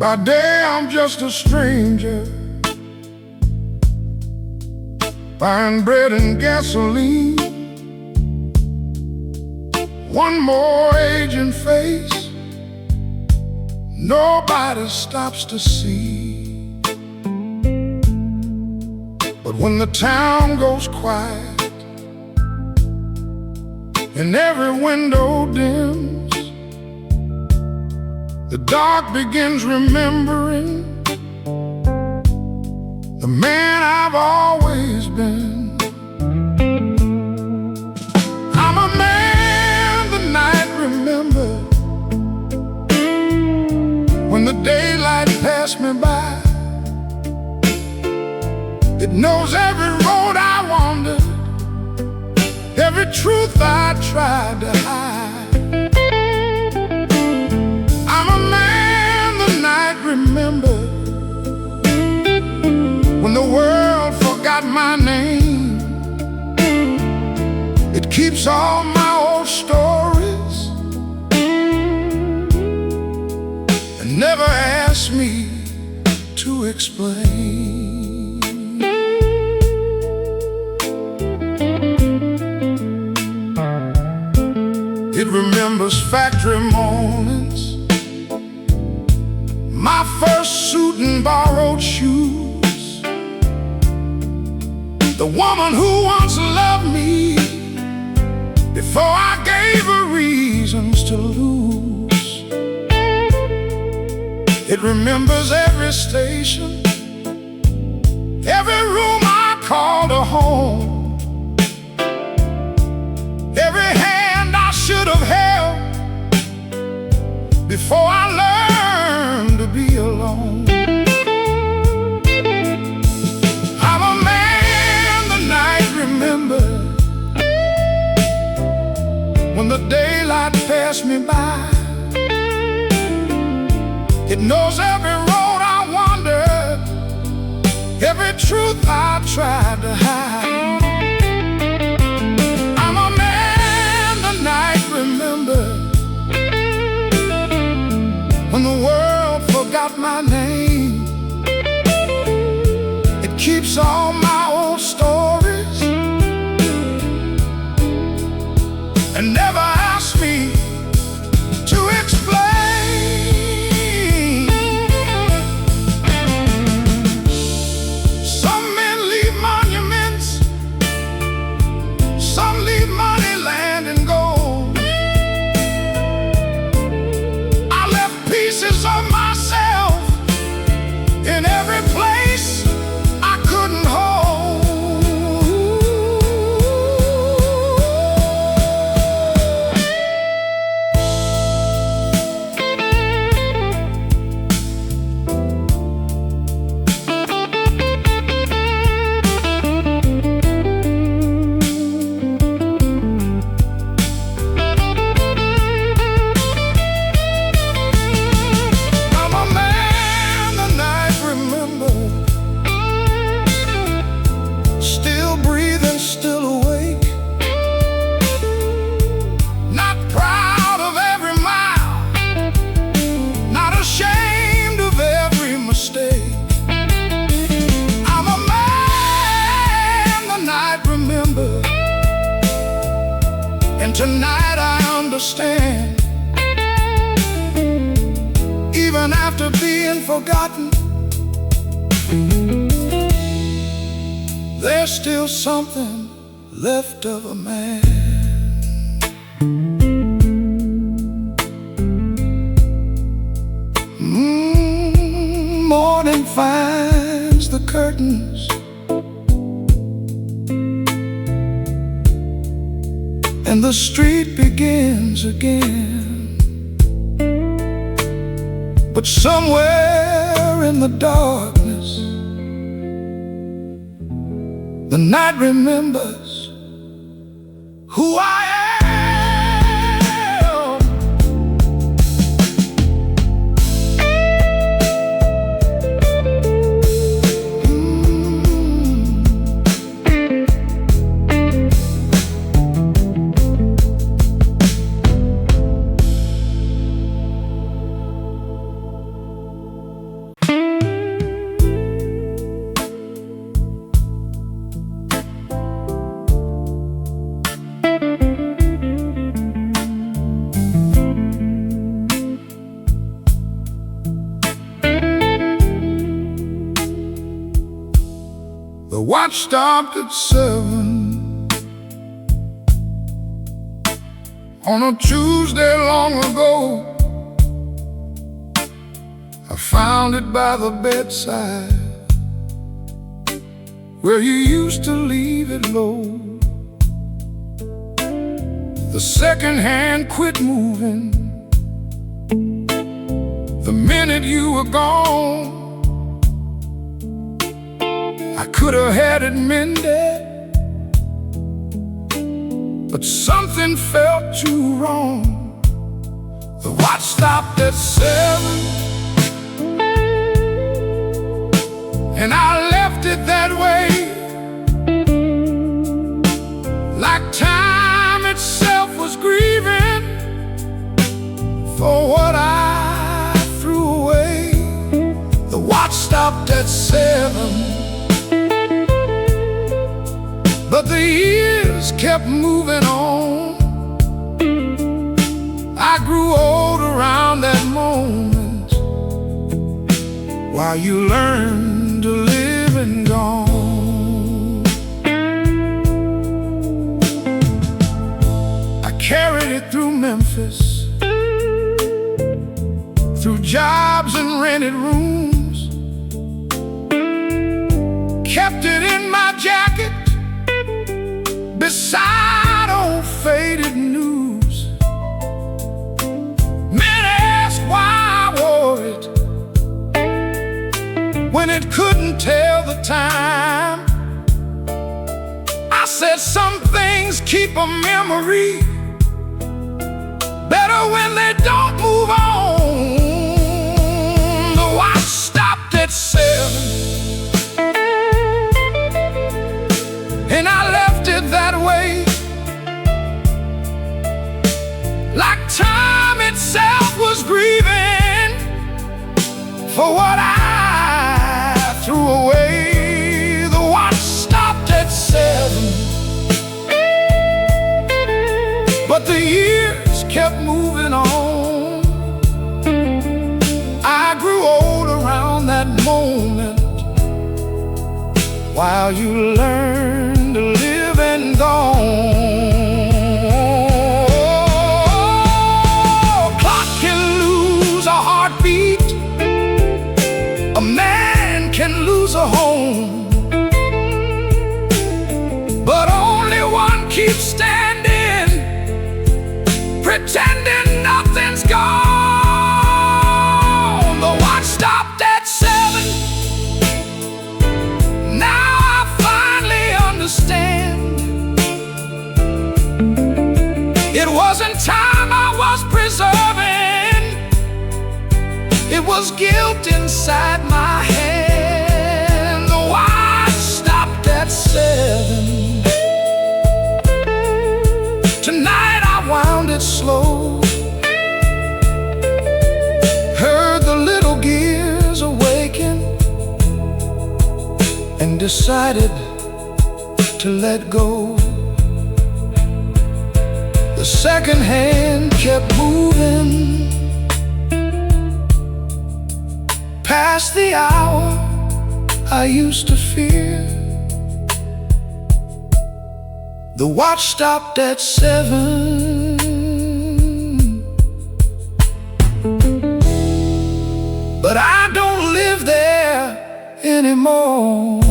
By day I'm just a stranger, buying bread and gasoline. One more aging face nobody stops to see. But when the town goes quiet and every window dims, the dark begins remembering the man I've always been. I'm a man the night remembered, when the daylight passed me by. It knows every road I wandered, every truth I tried to hide. I'm a man the night remembered, when the world forgot my name. It keeps all my old stories and never asks me to explain. It remembers factory mornings, my first suit and borrowed shoes, the woman who once loved me before I gave her reasons to lose. It remembers every station, every room I called a home, every hand I should have held before I learned to be alone. I'm a man the night remembered, when the daylight passed me by. It knows every road I wandered, every truth I tried to hide. I'm a man the night remembered, when the world forgot my name. It keeps all my old stories and never asks me to explain. Some men leave monuments, some leave money, land, and gold. I left pieces of myself in every place I couldn't hold. I'm a man the night remembered, still breathing, still awake, not proud of every mile, not ashamed of every mistake. I'm a man the night remembered, and tonight I understand. Even after being forgotten, there's still something left of a man. Morning finds the curtains, and the street begins again. But somewhere in the darkness, the night remembers who I am. watch stopped at 7 on a Tuesday long ago. I found it by the bedside where you used to leave it low. The second hand quit moving the minute you were gone. I could have had it mended, but something felt too wrong. The watch stopped at 7, and I left it that way, like time itself was grieving for what I threw away. The watch stopped at 7, but the years kept moving on. I grew old around that moment, while you learned to live and gone. I carried it through Memphis, through jobs and rented rooms, kept it in my jacket beside old faded news. Men asked why I wore it when it couldn't tell the time. I said some things keep a memory better when they don't move on. The watch stopped at 7, and I left it that way, like time itself was grieving for what I threw away. The watch stopped at 7, but the years kept moving on. I grew old around that moment, while you learned to live and gone. Clock can lose a heartbeat, a man can lose a home, but only one keeps standing, pretending nothing's gone. The watch stopped at 7. Now I finally understand. It wasn't time I was preserving, it was guilt inside my hand. The watch stopped at 7. Tonight I wound it slow, heard the little gears awaken, and decided to let go. The second hand kept moving past the hour I used to fear. The watch stopped at 7, but I don't live there anymore.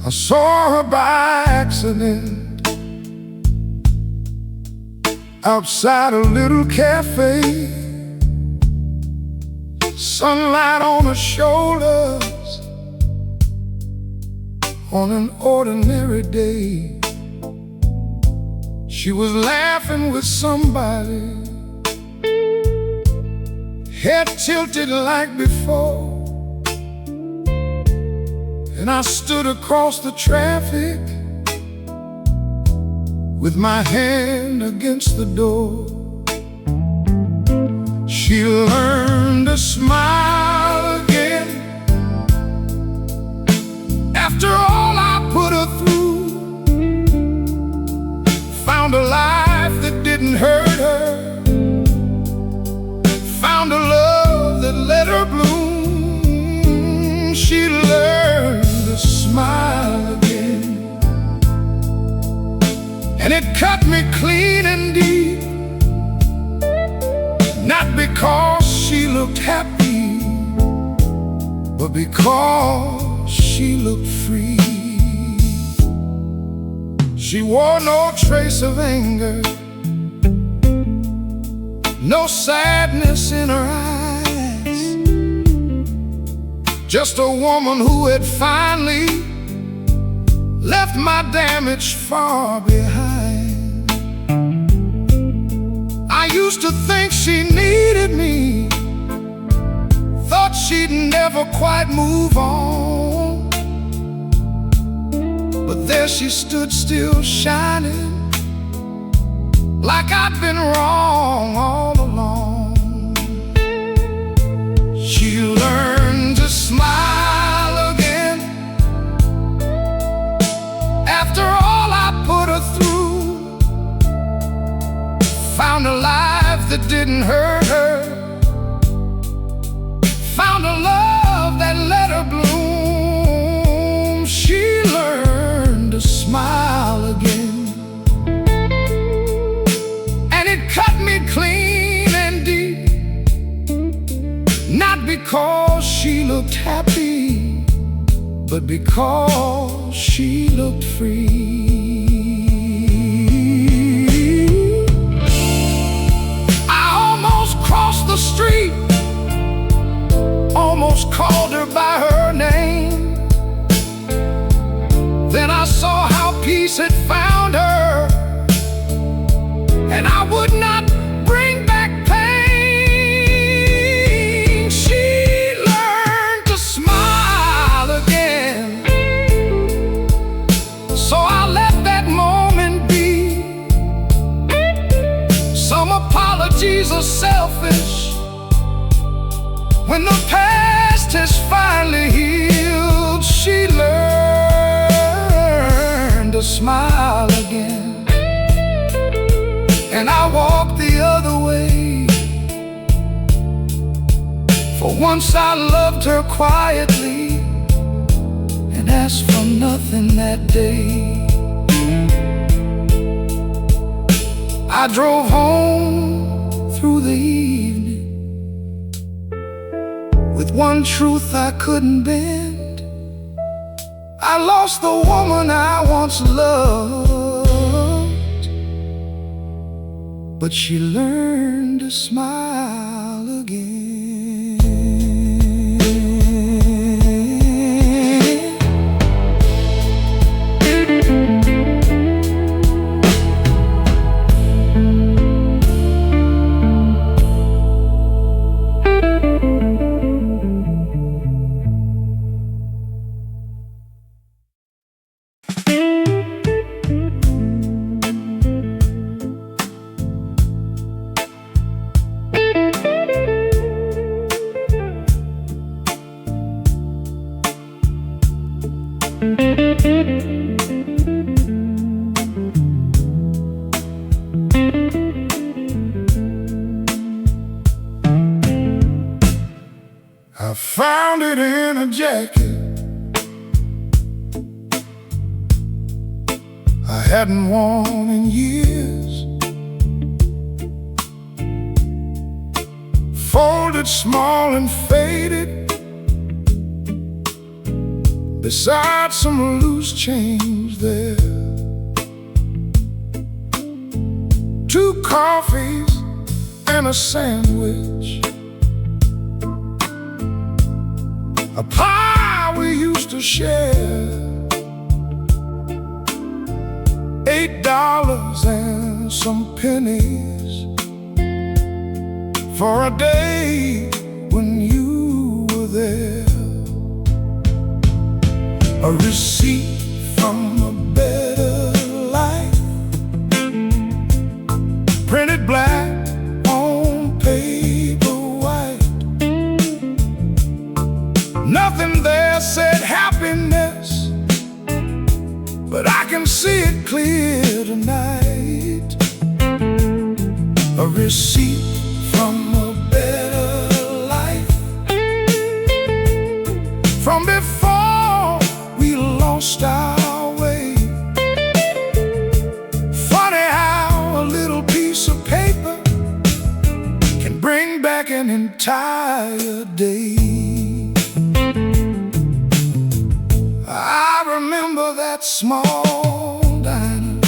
I saw her by accident outside a little cafe. sunlight on her shoulders on an ordinary day. She was laughing with somebody, head tilted like before. And I stood across the traffic with my hand against the door. She learned to smile again after all I put her through. Found a life that didn't hurt her, found a love that let her bloom. She learned to smile again, and it cut me clean and deep. Not because she looked happy, but because she looked free. She wore no trace of anger, no sadness in her eyes. Just a woman who had finally left my damage far behind. I used to think she needed me, thought she'd never quite move on. But there she stood, still shining, like I'd been wrong all along. She learned to smile again after all I put her through. Found a life that didn't hurt her, found a love that let her bloom. She learned to smile again, and it cut me clean and deep. Not because she looked happy, but because she looked free. The street, almost called her by her name. Then I saw how peace had found her, and I would not bring back pain. She learned to smile again, so I let that moment be. Some apologies are selfish when the past has finally healed. She learned to smile again, and I walked the other way. For once I loved her quietly and asked for nothing that day. I drove home through the evening with one truth I couldn't bend. I lost the woman I once loved, but she learned to smile again. I found it in a jacket I hadn't worn in years, folded small and faded beside some loose change there. 2 coffees and a sandwich a pie we used to share. $8 and some pennies for a day when you were there. A receipt from a better life, printed black on paper white. Nothing there said happiness, but I can see it clear tonight. A receipt from a better life, from before we lost our way. Funny how a little piece of paper can bring back an entire day. I remember that small diner.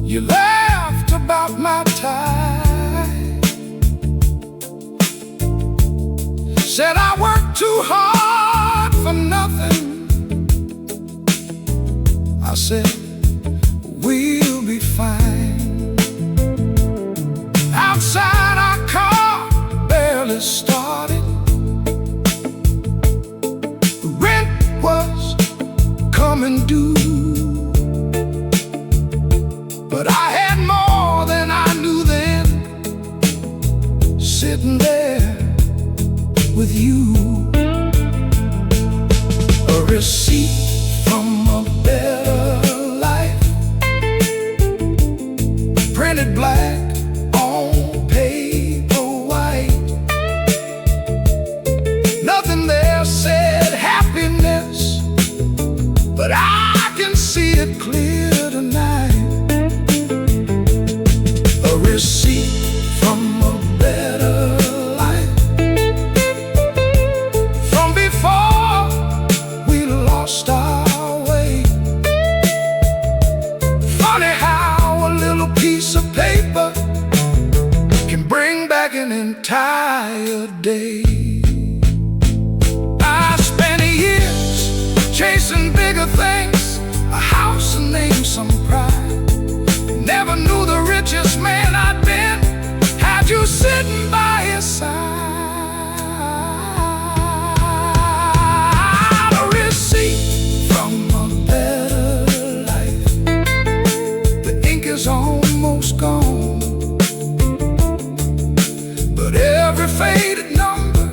You laughed about my tie, said I worked too hard for nothing. I said, we'll be fine. Outside our car barely started. Rent was coming due, but I had more than I knew then, sitting there with you. A receipt from a better life, printed black on paper white. Nothing there said happiness, but I can see it clear tonight. A receipt from a better life, from before we lost our way. Funny how a little piece of paper can bring back an entire day. I spent years chasing bigger things, a house and name, some pride. Never knew the richest man I'd been, had you sitting by his side. A receipt from a better life. The ink is almost gone, but every faded number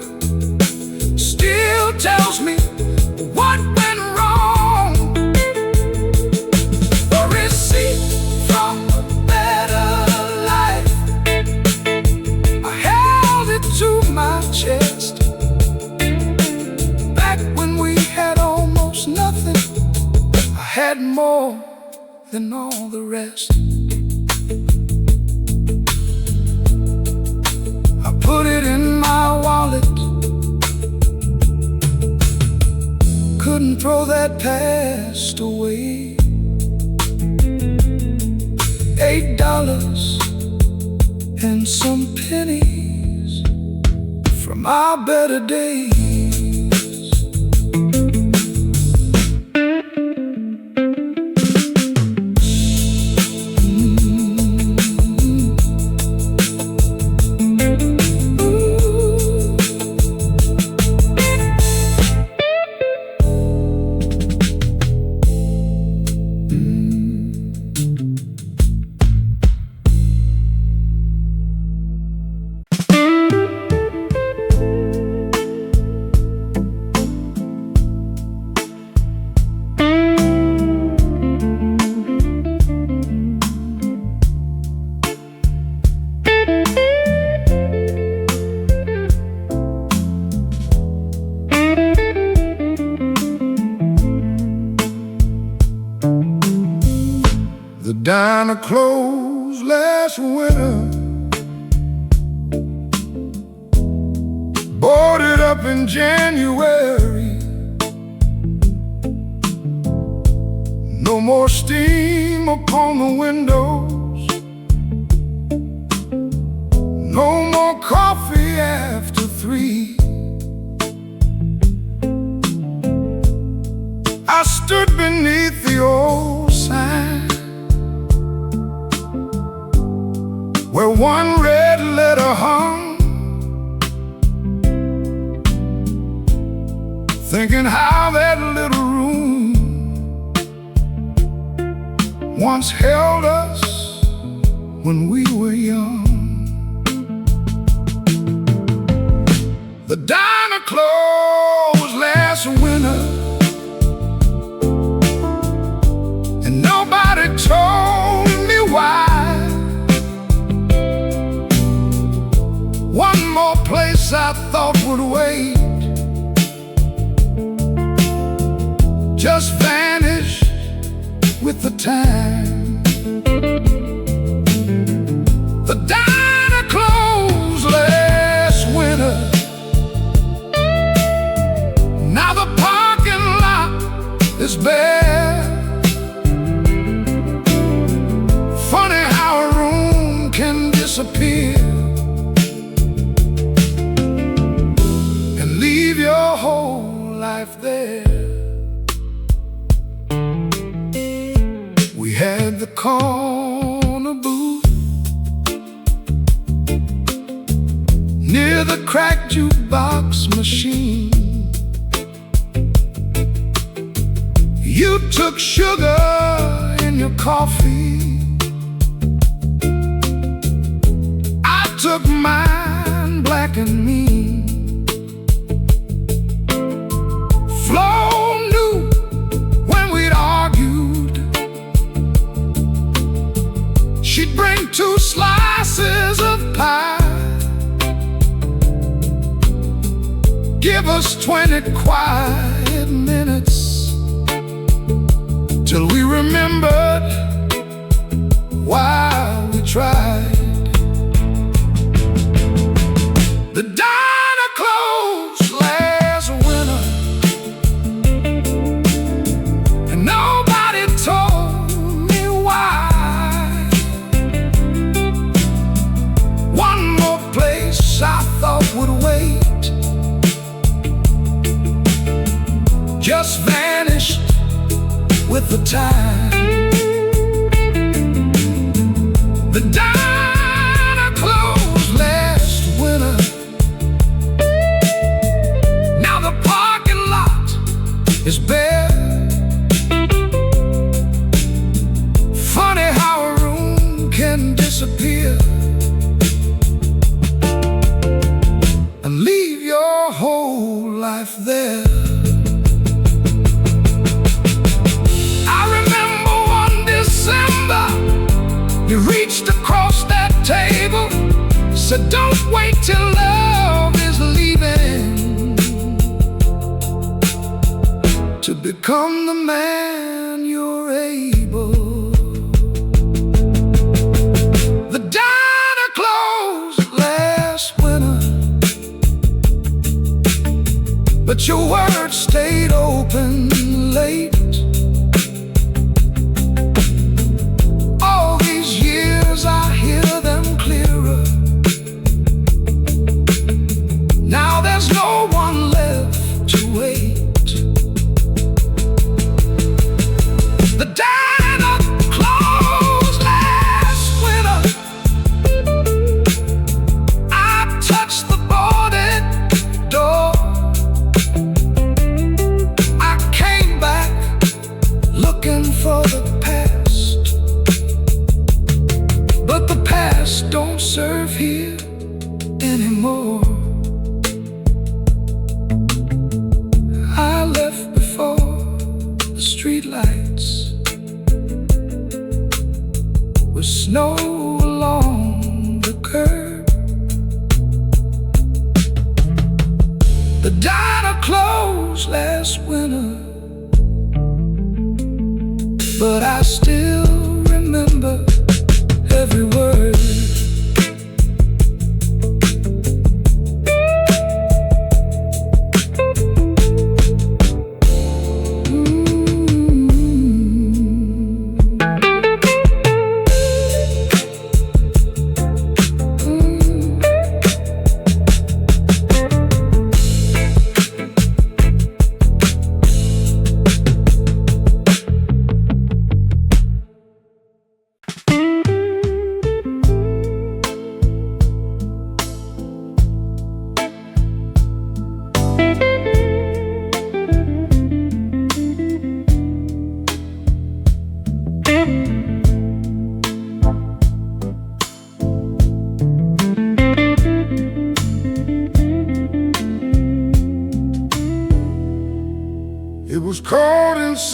still tells me what went wrong. A receipt from a better life. I held it to my chest. Back when we had almost nothing, I had more than all the rest. I put it in my wallet, couldn't throw that past away. $8 and some pennies from our better days. The diner closed last winter, boarded up in January. No more steam upon the windows, no more coffee after 3. I stood beneath the old sign where one red letter hung, thinking how that little room once held us when we were young. The diner closed last winter, and nobody told me why. One more place I thought would wait just vanished with the time. The diner closed last winter. Now the parking lot is bare. Funny how a room can disappear and leave your whole life there. We had the corner booth near the cracked jukebox machine. You took sugar in your coffee, I took mine black and mean. Flo knew when we'd argued, she'd bring 2 slices of pie, give us 20 quiet minutes till we remembered why we tried. The diner closed last winter, and nobody told me why. One more place I thought would wait just vanished with the time. The diner closed last winter. Now the parking lot is bare. Funny how a room can disappear and leave your whole life there. You reached across that table, said don't wait till love is leaving to become the man you're able. The diner closed last winter, but your words stayed open late. I hear them clearer. Now there's no one left to wait. The diner closed last winter. I touched the boarded door. I came back looking for the past, but the past don't serve here anymore. I left before the streetlights with snow along the curb. The diner closed last winter, but I still remember every word.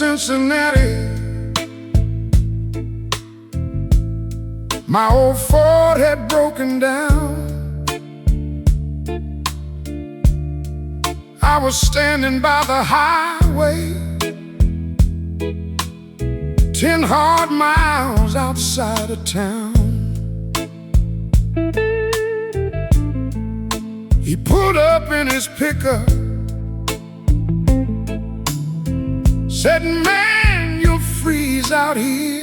Cincinnati, my old Ford had broken down. I was standing by the highway, 10 hard miles outside of town. He pulled up in his pickup, said, "Man, you'll freeze out here."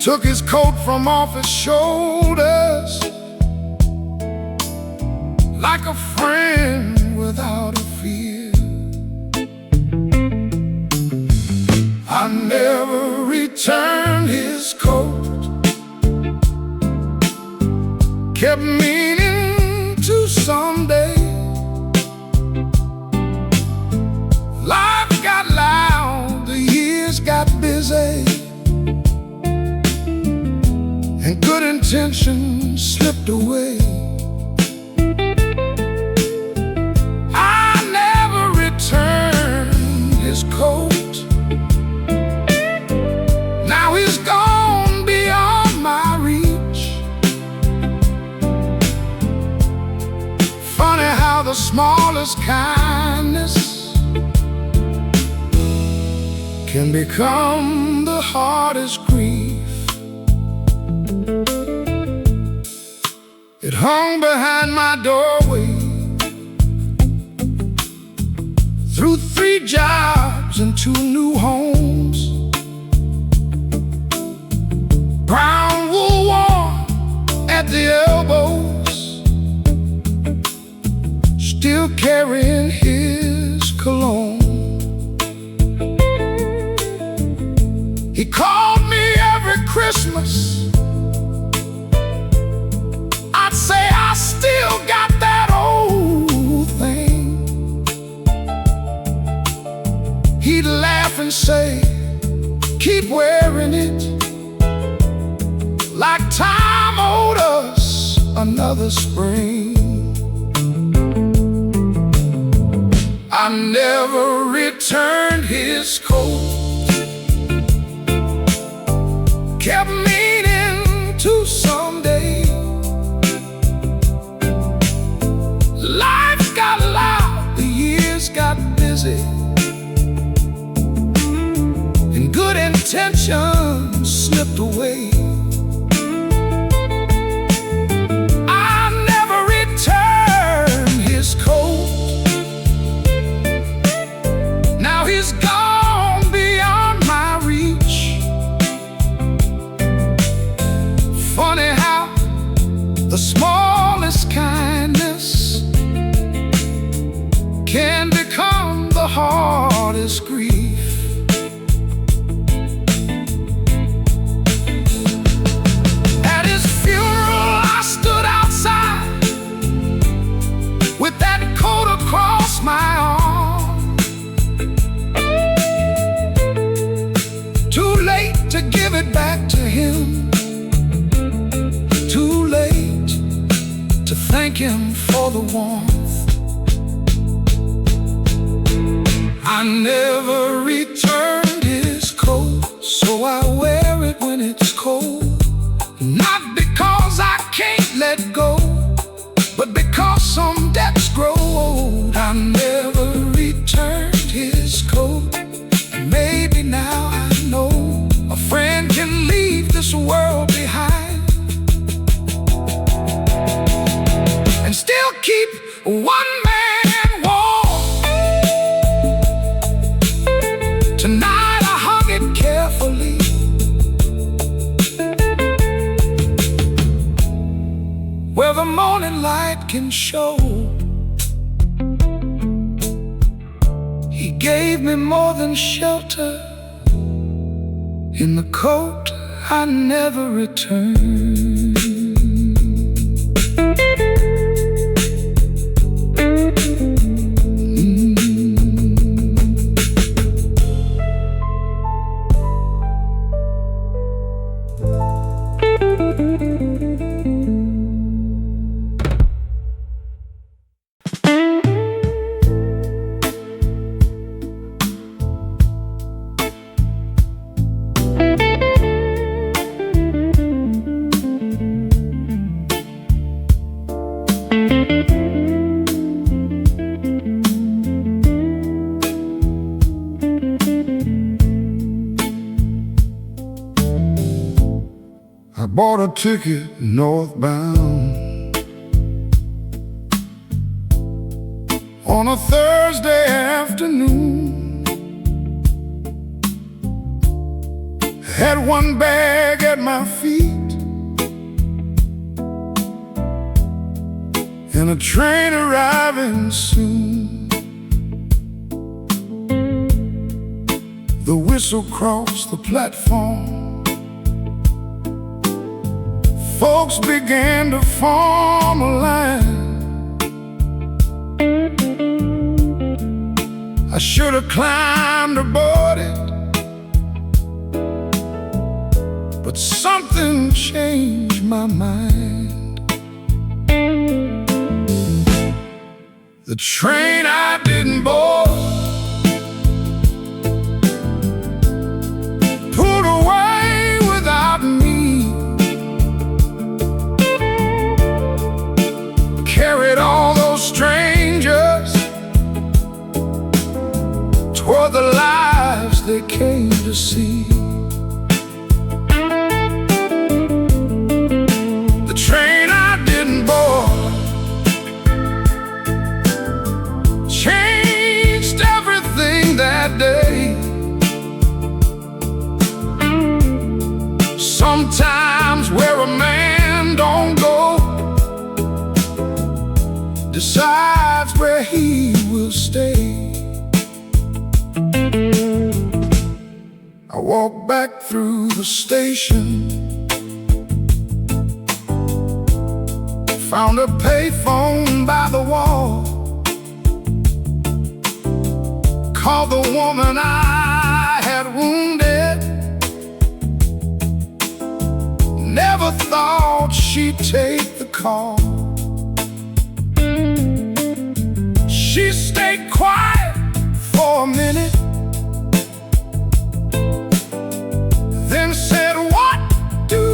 Took his coat from off his shoulders like a friend without a fear. I never returned his coat, kept meaning to someday. Life got loud, the years got busy, and good intentions slipped away. I never returned his coat. Now he's gone beyond my reach. Funny how the smallest kindness can become the hardest grief. It hung behind my doorway through 3 jobs and 2 new homes. Brown wool worn at the elbows, still carrying his cologne. He called me every Christmas. I'd say I still got that old thing. He'd laugh and say, "Keep wearing it," like time owed us another spring. I never returned his coat, kept meaning to someday. Life got loud, the years got busy, and good intentions slipped away. I never returned his coat. Now he's gone beyond my reach. Funny how the smallest kindness can become the hardest grief. At his funeral I stood outside with that coat across my arm. Too late to give it back to him, too late to thank him for the warmth. I never returned his coat, so I wear it when it's cold. Not because I can't let go, but because some debts grow old. I never returned his coat, and maybe now I know a friend can leave this world behind and still keep one man warm. Tonight I hung it carefully, where the morning light can show. He gave me more than shelter in the coat I never returned. bought a ticket northbound on a Thursday afternoon. Had one bag at my feet and a train arriving soon. The whistle crossed the platform. Folks began to form a line. I should have climbed aboard it, but something changed my mind. The train I didn't board pulled away without me, carried all those strangers toward the lives they came to see. The train I didn't board changed everything that day. Sometimes where a man don't go decides where he will stay. I walked back through the station, found a payphone by the wall, called the woman I had wounded. Never thought she'd take the call. She stayed quiet for a minute, then said, "What do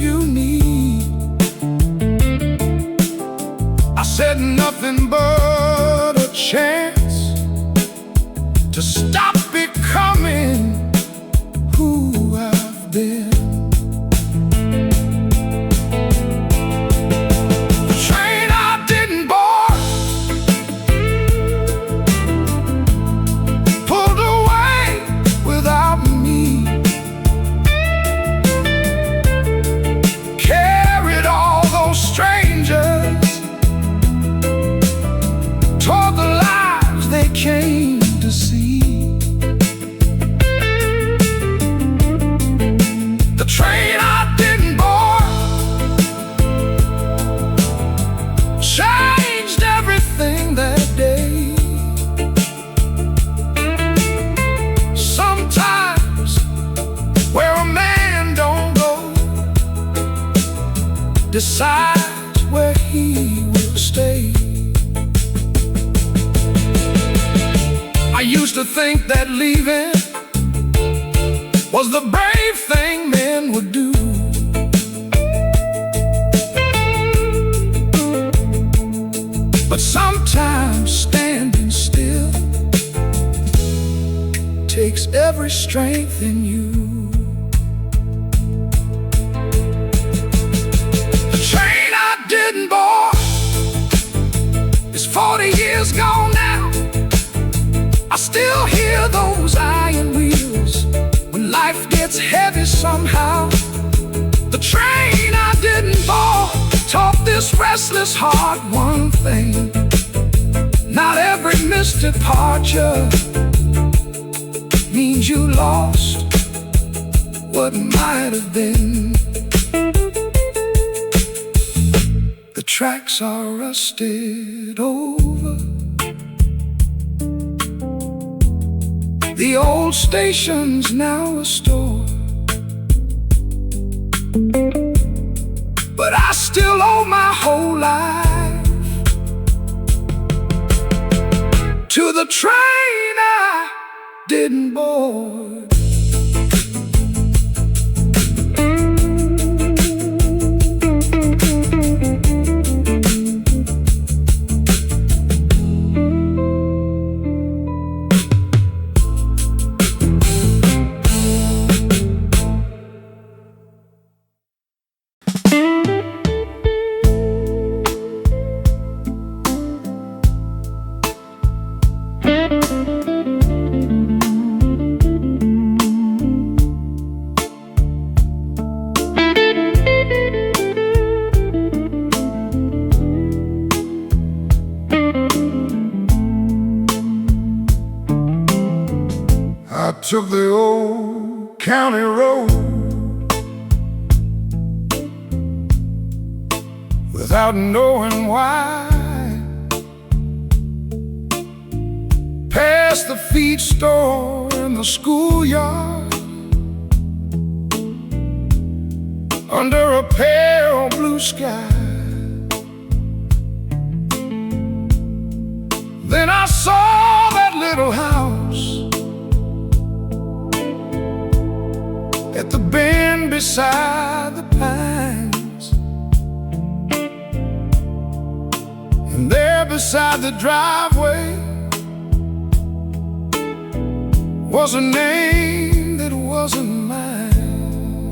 you need?" I said, "Nothing but a chance to stop becoming who I've been." The train I didn't board pulled away without me, carried all those strangers toward the lives they came to see. The train I didn't board changed everything that day. Sometimes where a man don't go decides where he will stay. I used to think that leaving was the brave thing men would do. But sometimes standing still takes every strength in you. The train I didn't board is 40 years gone now. I still hear those iron wheels when life gets heavy somehow. The train I didn't board taught this restless heart one thing: not every missed departure means you lost what might have been. The tracks are rusted over, the old station's now a store, but I still owe my whole life to the train I didn't board. took the old county road without knowing why. Past the feed store and the schoolyard, under a pale blue sky. Then I saw that little house at the bend beside the pines, and there beside the driveway was a name that wasn't mine.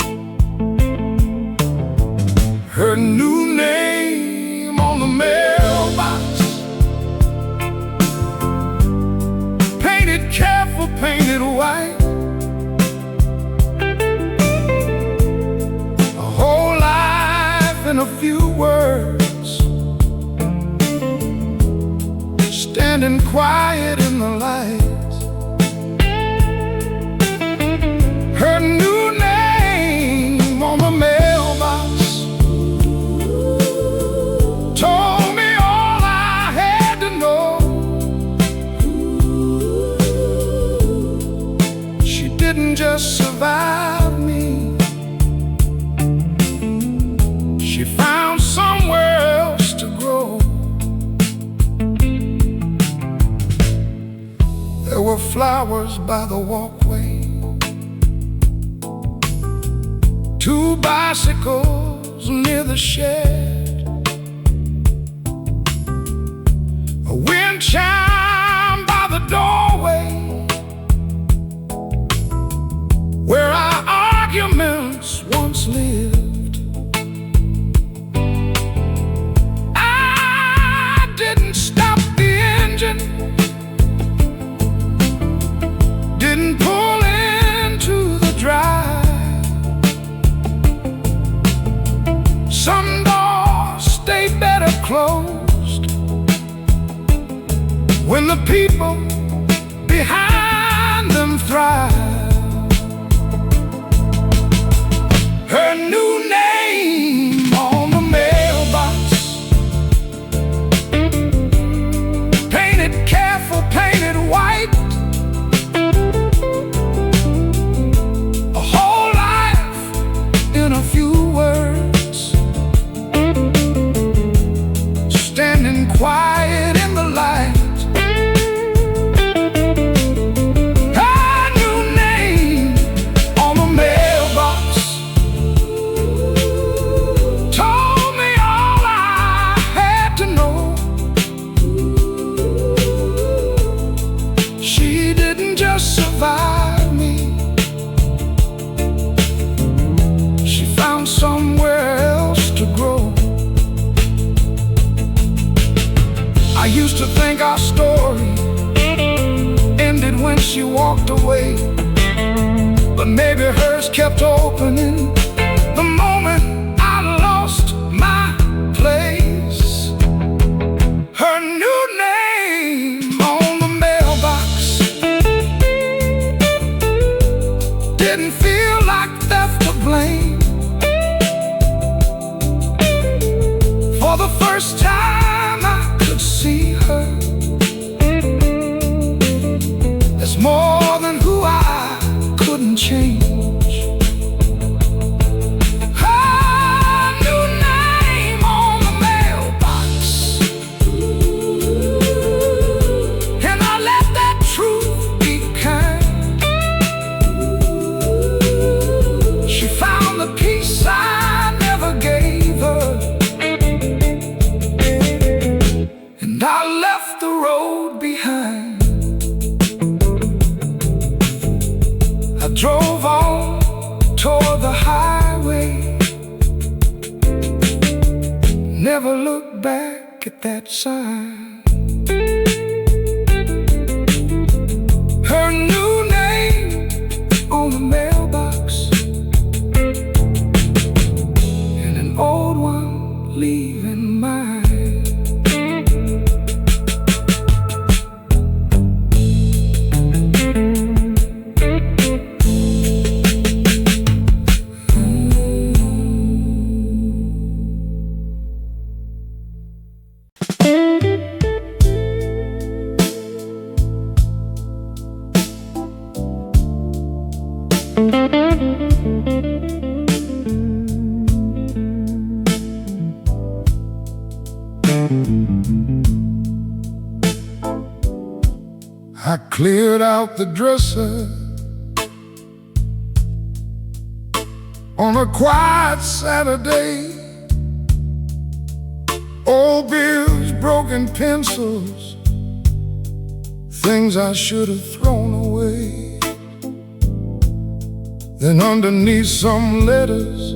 Her new name on the mailbox, painted careful, painted white. A whole life in a few words, standing quiet in the light. Her new name on the mailbox told me all I had to know. She didn't just survive me, she found somewhere else to grow. There were flowers by the walkway, two bicycles near the shed, a wind chime by the doorway where our arguments once lived. I didn't stop the engine, didn't pull into the drive. Some doors stay better closed when the people behind them thrive. Her new name on the mailbox, painted careful, painted white. A whole life in a few words, standing quiet in the light. Her new name on the mailbox told me all I had to know. She didn't just survive me, she found somewhere else to grow. I used to think our story ended when she walked away, but maybe hers kept opening the moment I lost my place. Her new name on the mailbox didn't feel like theft or blame. For the first time I could see her as more than who I couldn't change. Her new name on the mailbox, and I let that truth be kind. She found the peace I never gave her, and I left the road behind. I drove on toward the highway, never looked back at that sign. Her new name on the mailbox, and an old one leaving mine. I cleared out the dresser on a quiet Saturday. Old bills, broken pencils, things I should have thrown away. Then underneath some letters,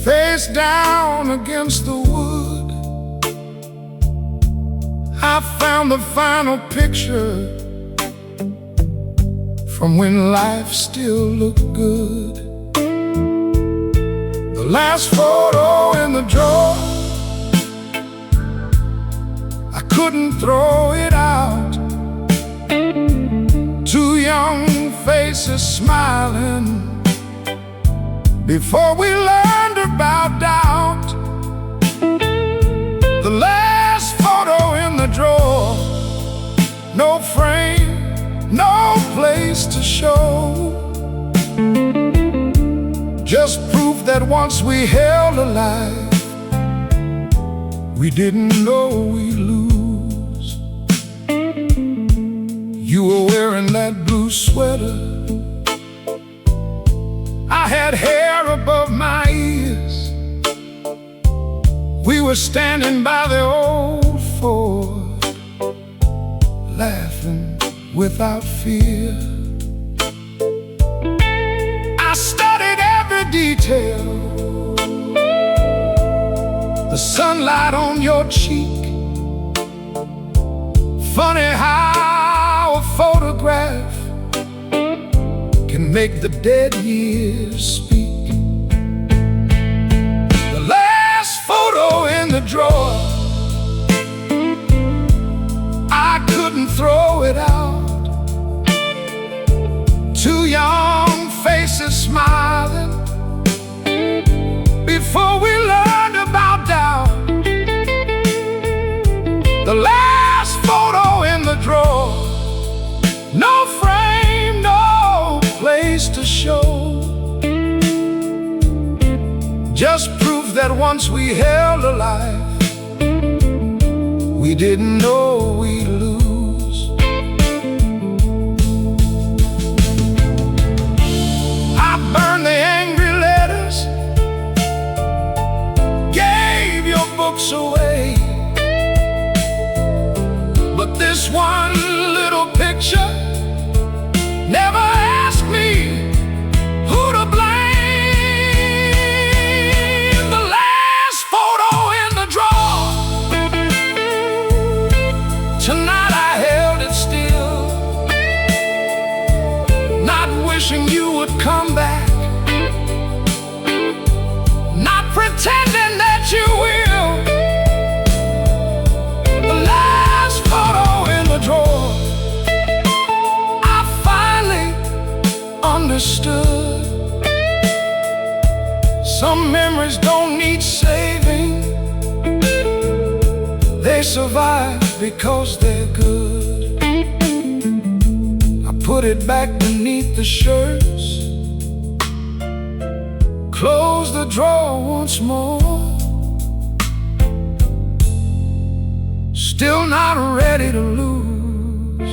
face down against the wood, I found the final picture from when life still looked good. The last photo in the drawer, I couldn't throw it out. Two young faces smiling before we learned about doubt. The last photo in the drawer, no frame, no place to show, just proof that once we held alive, we didn't know we'd lose. You were wearing that blue sweater, I had hair above my ears. We were standing by the old Ford, laughing without fear. I studied every detail, the sunlight on your cheek. Funny how a photograph can make the dead years speak. The last photo in the drawer, I couldn't throw it out. Two young faces smiling before we learned about doubt. The last photo in the drawer, no frame, no place to show, just proof that once we held alive, we didn't know we'd lose. I burned the angry letters, gave your books away, but this one little picture never asked me who to blame. The last photo in the drawer, tonight I held it still, not wishing you would come back, not pretending that you will. The last photo in the drawer, I finally understood. Some memories don't need saving, they survive because they're good. I put it back beneath the shirts, close the drawer once more, still not ready to lose.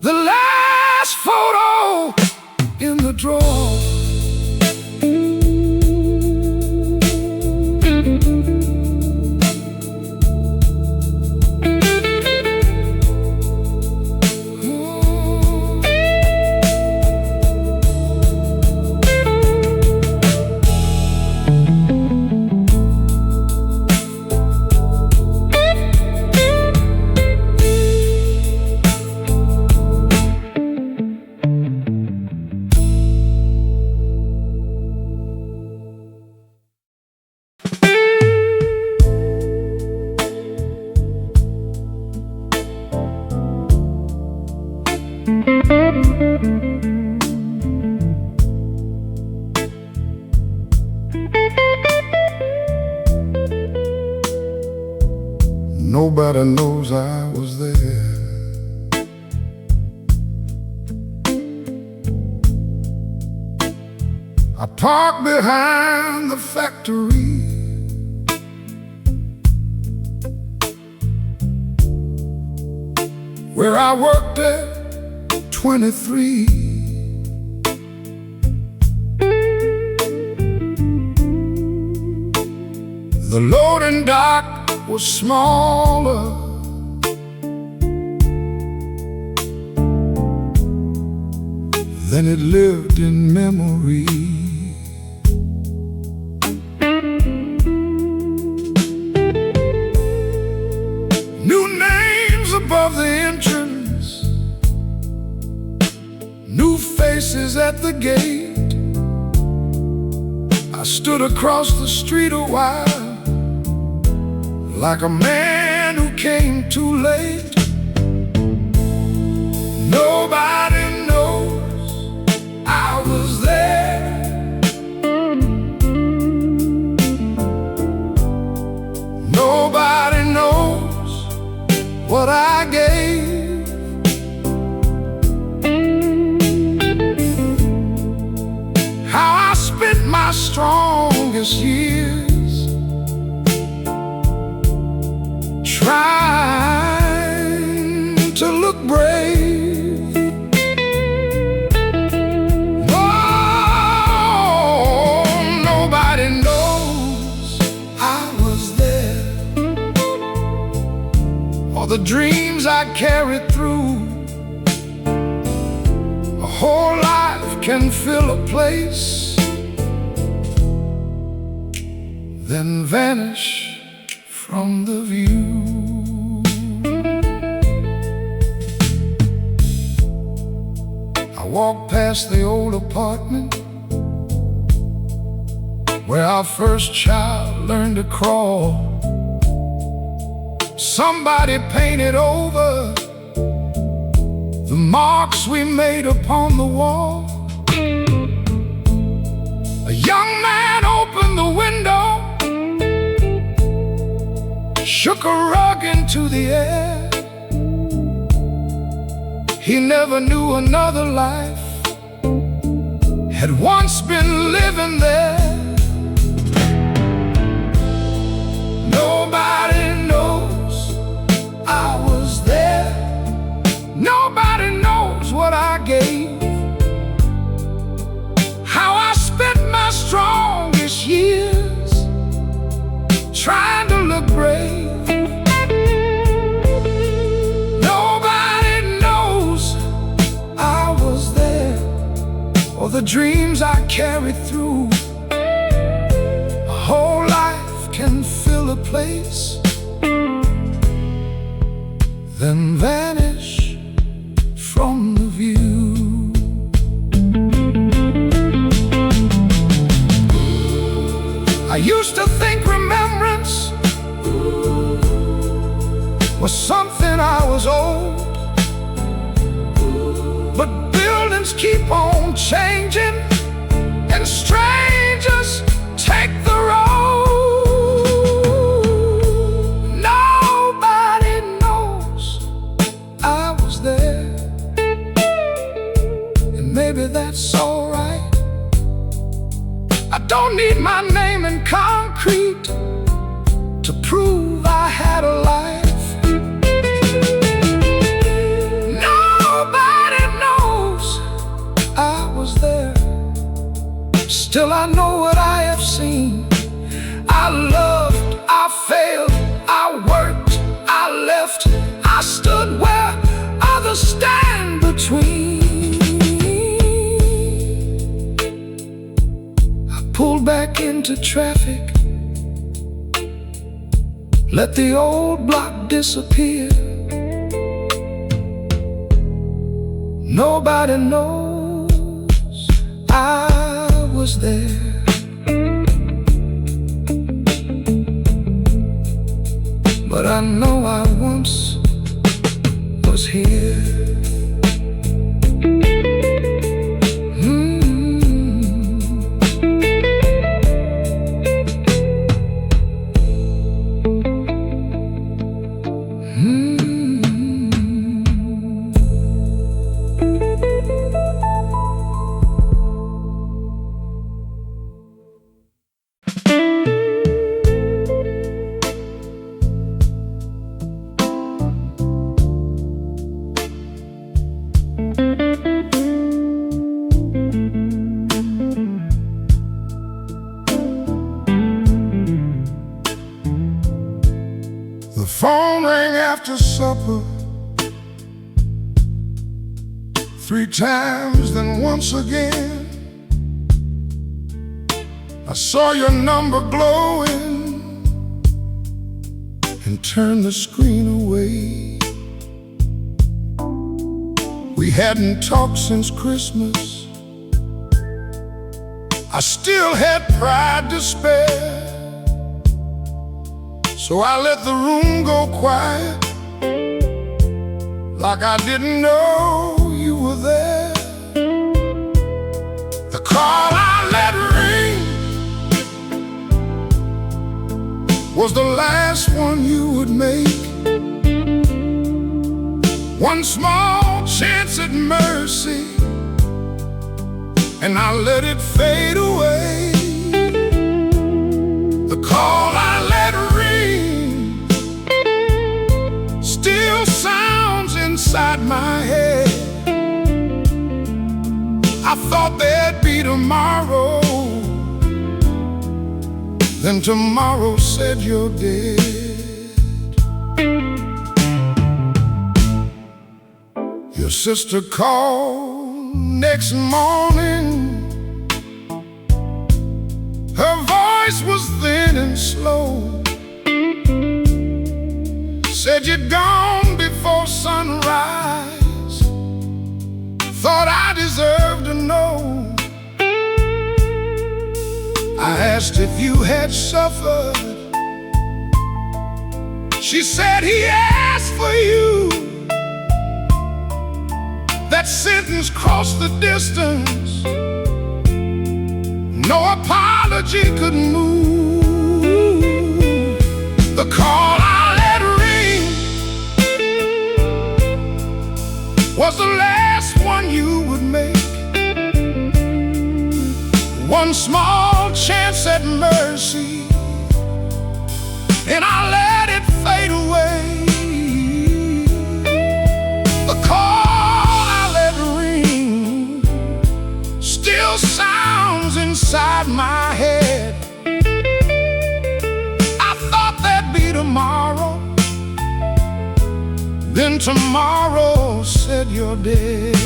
The last photo in the drawer. I parked behind the factory. Where I worked at 23. The loading dock was smaller. Then it lived in memory. New names above the entrance, new faces at the gate. I stood across the street a while, like a man who came too late. Nobody knows I was there. Nobody knows what I gave. How I spent my strongest years trying to look brave. Oh, nobody knows I was there, or the dreams I carried through. A whole life can fill a place, then vanish from the view. I walked past the old apartment where our first child learned to crawl. Somebody painted over the marks we made upon the wall. A young man opened the window, shook a rug into the air. He never knew another life had once been living there. Nobody knows I was there. Nobody knows what I gave. How I spent my strongest years trying to look brave. Nobody knows I was there, or the dreams I carried through. A whole life can fill a place, then vanish from the view. I used to think remembrance was something I was owed, but buildings keep on changing and strangers take the road. Nobody knows I was there, and maybe that's alright. I don't need my name in concrete to prove I had a life. Nobody knows I was there. Still I know what I have seen. I loved, I failed, I worked, I left, I stood where others stand between. Pulled back into traffic, let the old block disappear. Nobody knows I was there. But I know I once was here. after supper, 3 times, then once again. I saw your number glowing and turned the screen away. We hadn't talked since Christmas. I still had pride to spare, so I let the room go quiet, like I didn't know you were there. The call I let ring was the last one you would make. One small chance at mercy, and I let it fade away. The call I let ring still sounds inside my head. I thought there'd be tomorrow, then tomorrow said you're dead. Your sister called next morning. Her voice was thin and slow. Said you'd gone before sunrise. Thought I deserved to know. I asked if you had suffered. She said he asked for you. That sentence crossed the distance. No apology could move. The call I let ring was the last one you would make. One small chance at mercy, and I let it fade away. The call I let ring still sounds inside my head. I thought there'd be tomorrow, then tomorrow said you're dead.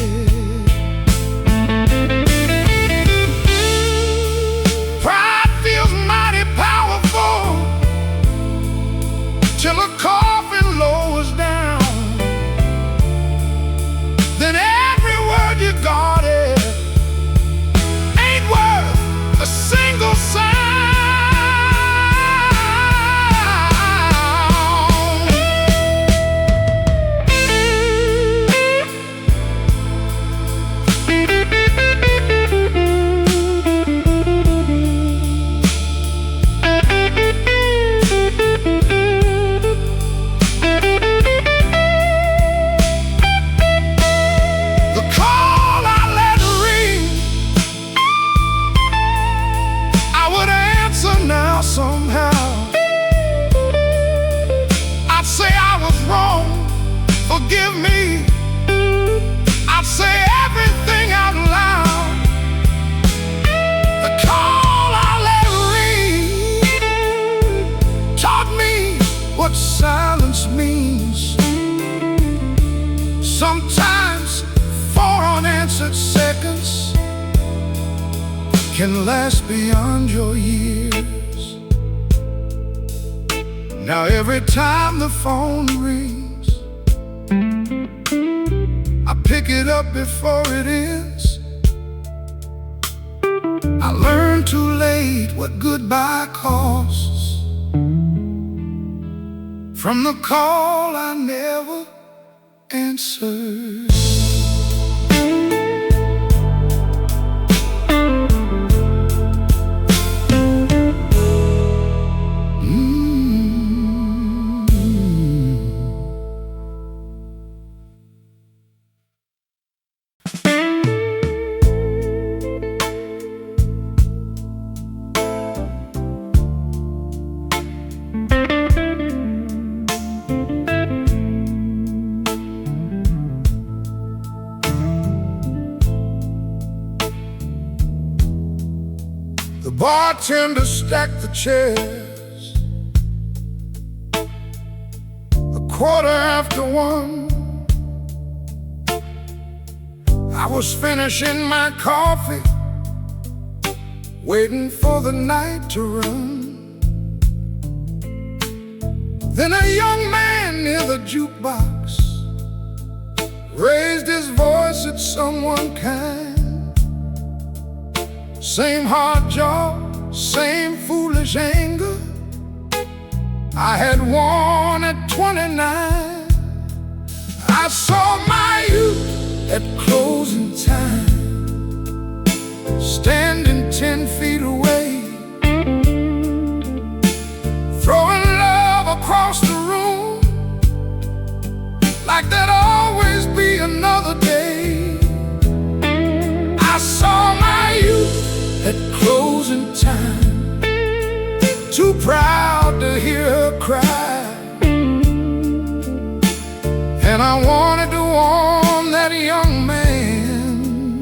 Till a coffin lowers down, then every word you guarded ain't worth a single sound. Somehow I'd say I was wrong, forgive me. I'd say everything out loud. The call I let ring taught me what silence means. Sometimes 4 unanswered seconds can last beyond your years. Now every time the phone rings, I pick it up before it ends. I learned too late what goodbye costs from the call I never answered. The bartender stacked the chairs. A 1:15. I was finishing my coffee, waiting for the night to run. Then a young man near the jukebox raised his voice at someone kind. Same hard jaw, same foolish anger I had worn at 29. I saw my youth at closing time, standing 10 feet away, throwing love across the room like there'd always be another day. I saw my youth at closing time, too proud to hear her cry, and I wanted to warn that young man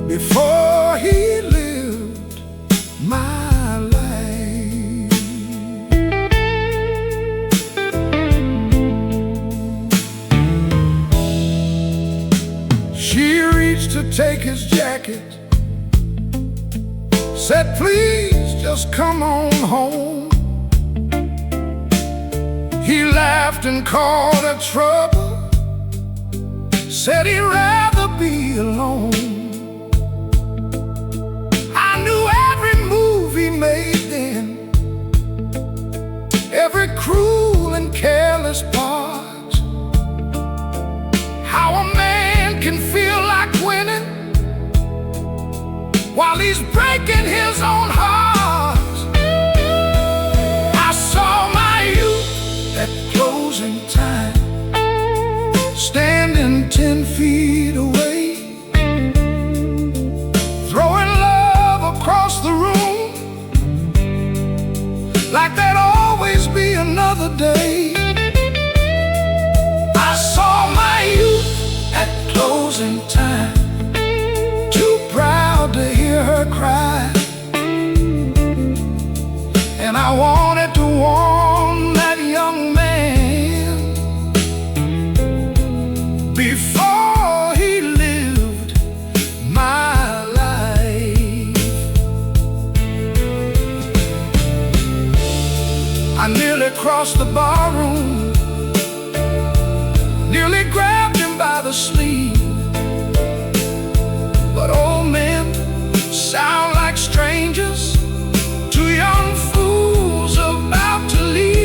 before he lived my life. She reached to take his jacket, said, "Please just come on home." He laughed and called her trouble, said he'd rather be alone. I knew every move he made then, every cruel and careless part. How a man can feel like winning while he's breaking his own heart. I saw my youth at closing time, standing 10 feet away, throwing love across the room like there'd always be another day. I saw my youth at closing time, too proud to hear her cry, and I wanted to warn that young man before he lived my life. I nearly crossed the barroom, nearly grabbed him by the sleeve, but old men sound like strangers to young fools about to leave.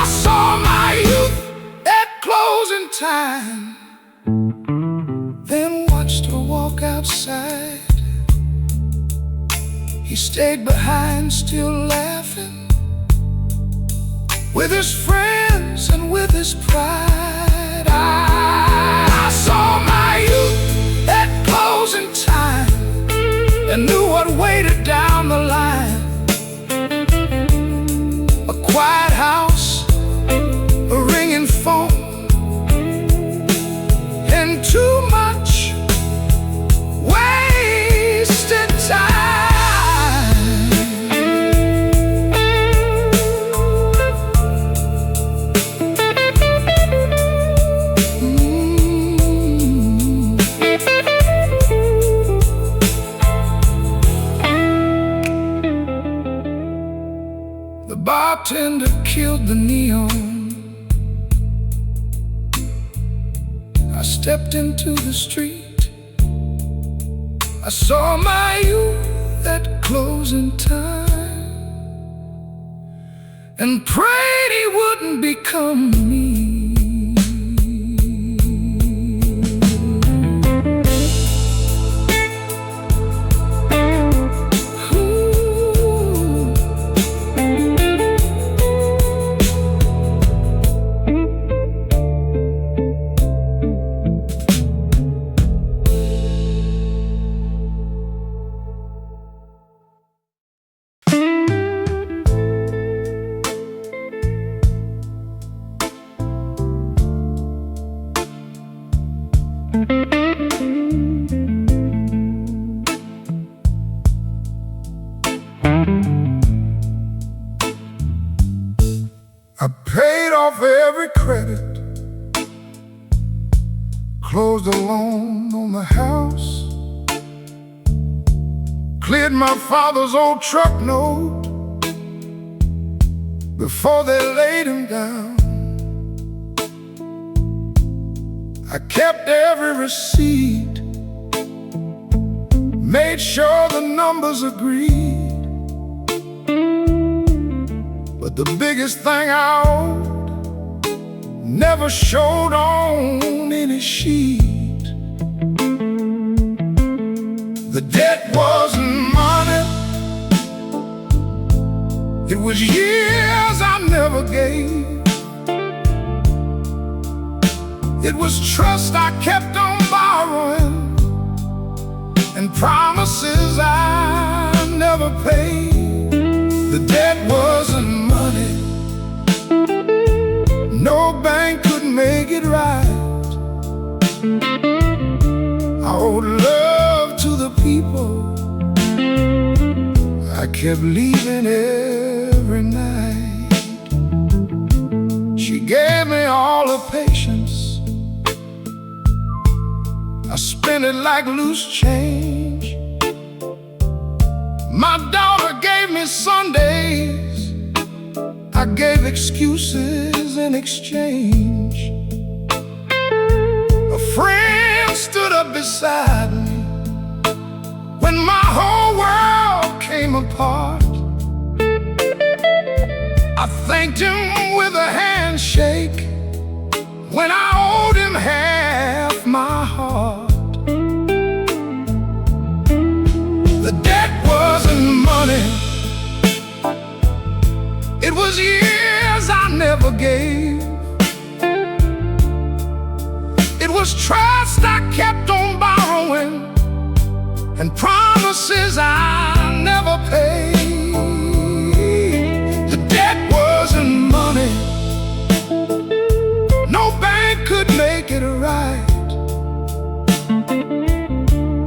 I saw my youth at closing time, then watched her walk outside. He stayed behind, still laughing with his friends and with his pride. I saw my youth at closing time and knew what waited down the line. A quiet house, a ringing phone, and too much wasted time. The bartender killed the neon. I stepped into the street. I saw my youth at closing time and prayed he wouldn't become me. closed the loan on the house, cleared my father's old truck note before they laid him down. I kept every receipt, made sure the numbers agreed, but the biggest thing I owed never showed on any sheet. The debt wasn't money, it was years I never gave. It was trust I kept on borrowing, and promises I never paid. The debt wasn't money, no bank could make it right. I owed love to the people I kept leaving every night. She gave me all her patience, I spent it like loose change. My daughter gave me Sundays, I gave excuses in exchange. A friend stood up beside me when my whole world came apart. I thanked him with a handshake when I owed him half my heart. The debt wasn't money, it was years I never gave. It was trust I kept on borrowing, and promises I never paid. The debt wasn't money, no bank could make it right.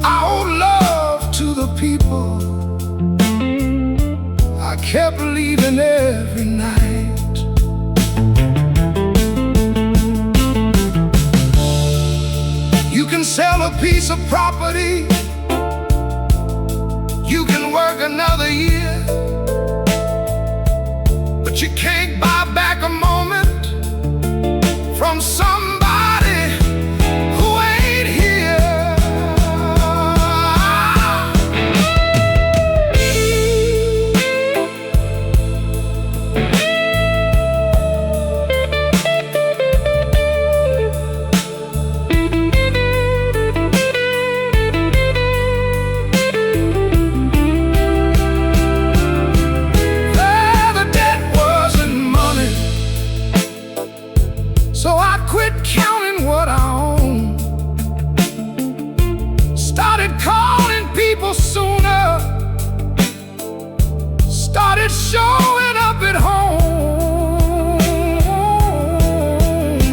I owe love to the people I kept leaving every night. You can sell a piece of property, you can work another year, but you can't buy back a moment from somebody who ain't here. The debt wasn't money, so I quit counting what I own, started calling people sooner, started showing up at home.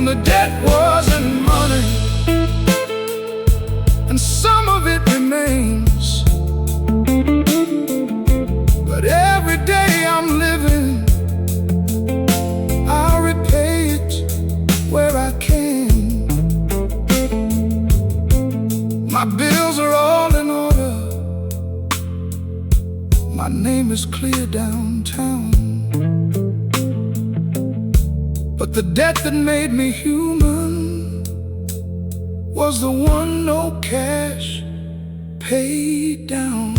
The debt wasn't money, and some of it remains, but every day I'm living, I'll repay it where I can. My bills are all in order, my name is clear downtown, but the debt that made me human was the one no cash paid down.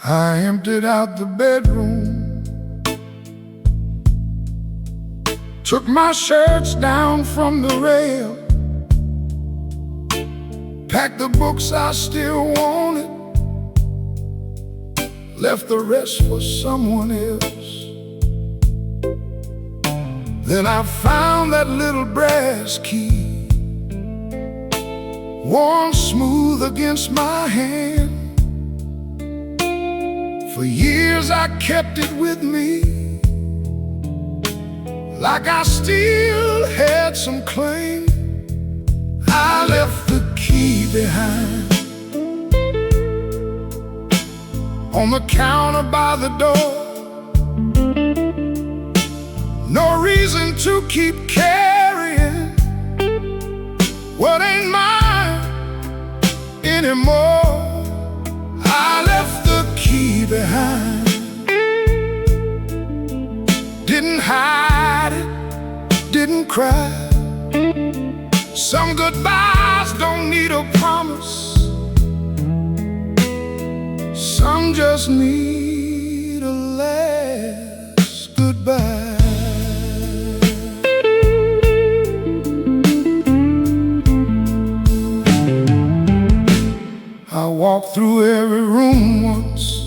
I emptied out the bedroom, took my shirts down from the rail, packed the books I still wanted, left the rest for someone else. Then I found that little brass key, worn smooth against my hand. For years I kept it with me, like I still had some claim. I left the key behind on the counter by the door. No reason to keep carrying what ain't mine anymore. I left the key behind, didn't hide it, didn't cry. Some goodbyes don't need a promise, some just need a last goodbye. I walked through every room once,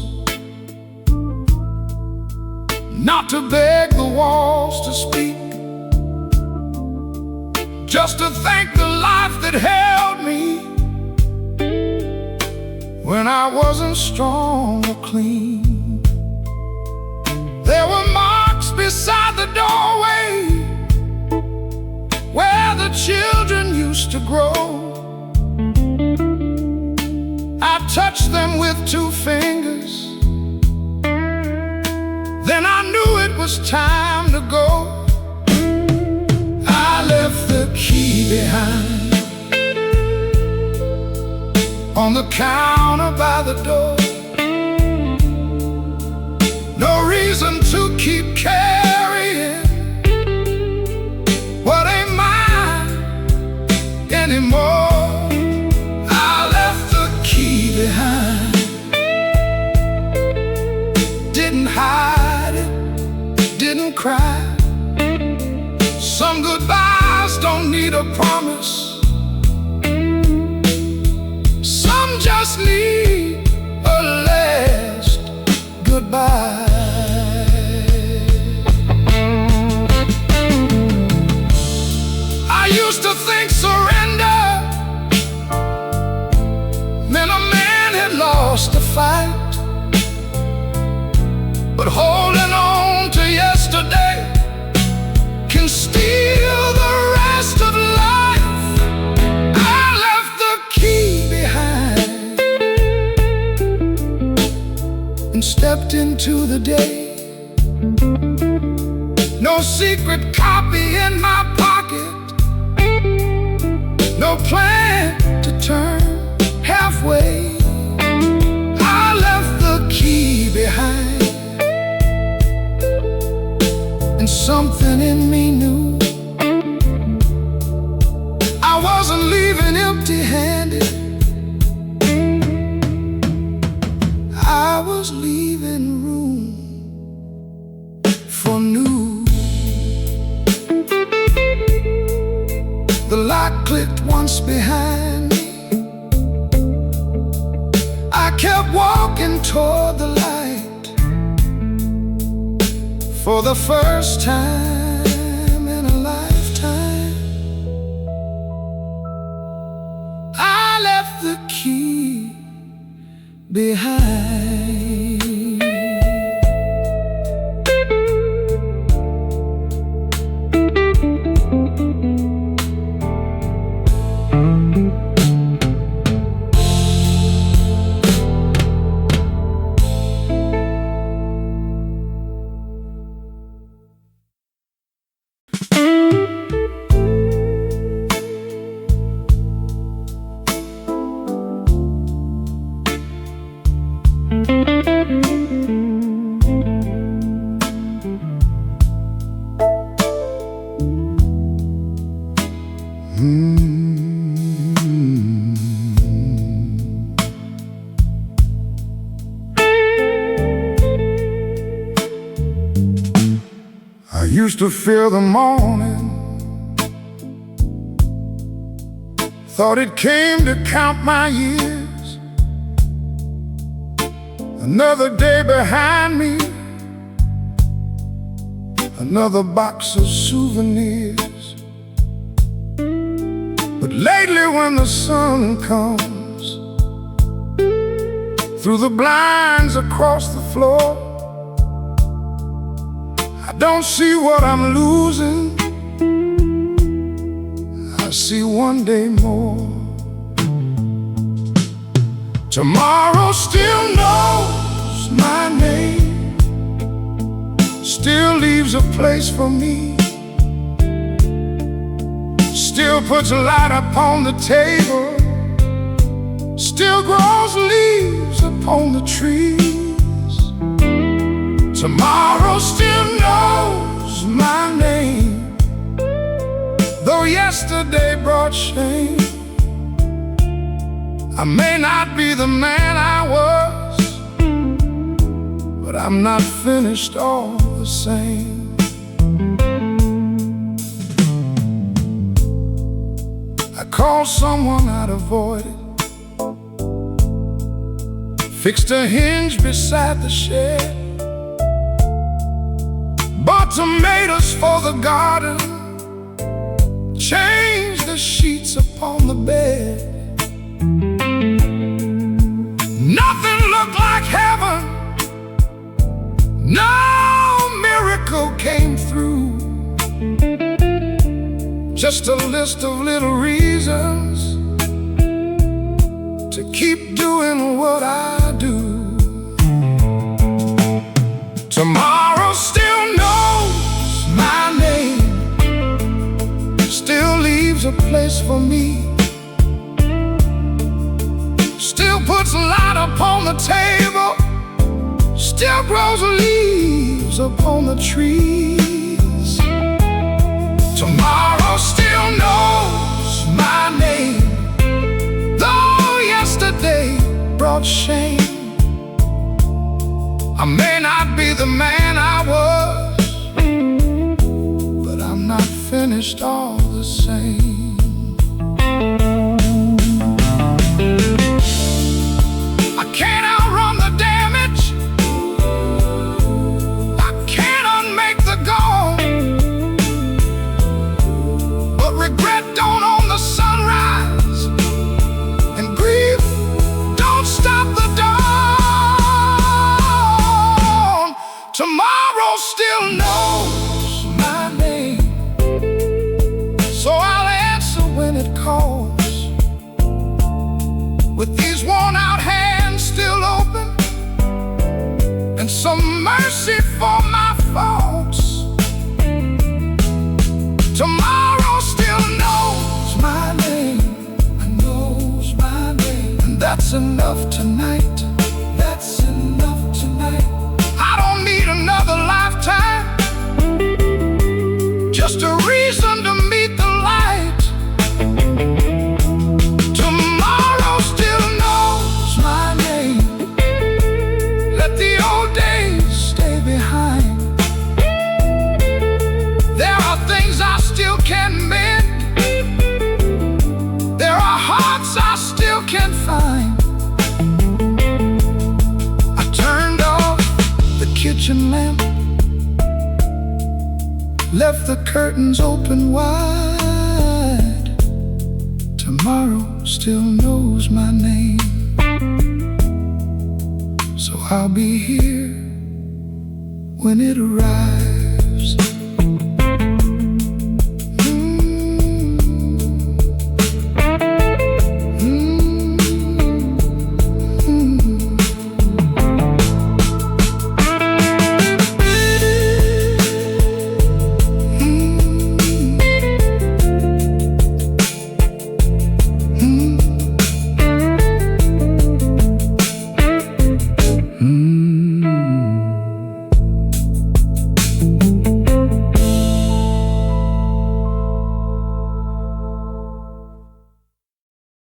not to beg the walls to speak, just to thank the life that held me when I wasn't strong or clean. There were marks beside the doorway where the children used to grow. I touched them with 2 fingers, then I knew it was time to go. I left the key behind on the counter by the door. No reason to keep carrying what ain't mine anymore. I left the key behind, didn't hide it, didn't cry. Some goodbyes don't need a promise, some just need a last goodbye. I used to think surrender meant a man had lost a fight, but holding on to yesterday can steal the rest of life. I left the key behind and stepped into the day. No secret copy in my pocket, no plan to turn halfway. I left the key behind, and something in me knew I wasn't leaving empty-handed. I was leaving room for new. The lock clicked once behind me. I kept walking toward the light for the first time in a lifetime. I left the key behind. I used to fear the morning, thought it came to count my years. Another day behind me, another box of souvenirs. But lately when the sun comes through the blinds across the floor, I don't see what I'm losing, I see one day more. Tomorrow still knows my name, still leaves a place for me, still puts a light upon the table, still grows leaves upon the trees. Tomorrow still knows my name, though yesterday brought shame. I may not be the man I was, but I'm not finished all the same. I called someone I'd avoided, fixed a hinge beside the shed, bought tomatoes for the garden, changed the sheets upon the bed. Nothing looked like heaven, no miracle came through, just a list of little reasons to keep doing what I do. Tomorrow still knows my name, still leaves a place for me, still puts light upon the table, still grows leaves upon the trees. Tomorrow still knows my name, though yesterday brought shame. I may not be the man I was, but I'm not finished all the same. I can't outrun the damage, I can't unmake the gone, but regret don't own the sunrise, and grief don't stop the dawn. Tomorrow still knows my name, so I'll answer when it calls, with these worn out hands still open, and some mercy for my faults. Tomorrow still knows my name, and knows my name, and that's enough tonight. That's enough tonight. I don't need another lifetime, just a reason to meet the light. Tomorrow still knows my name, let the old days stay behind. There are things I still can mend, there are hearts I still can find. I turned off the kitchen lamp, left the curtains open wide. Tomorrow still knows my name, so I'll be here when it arrives.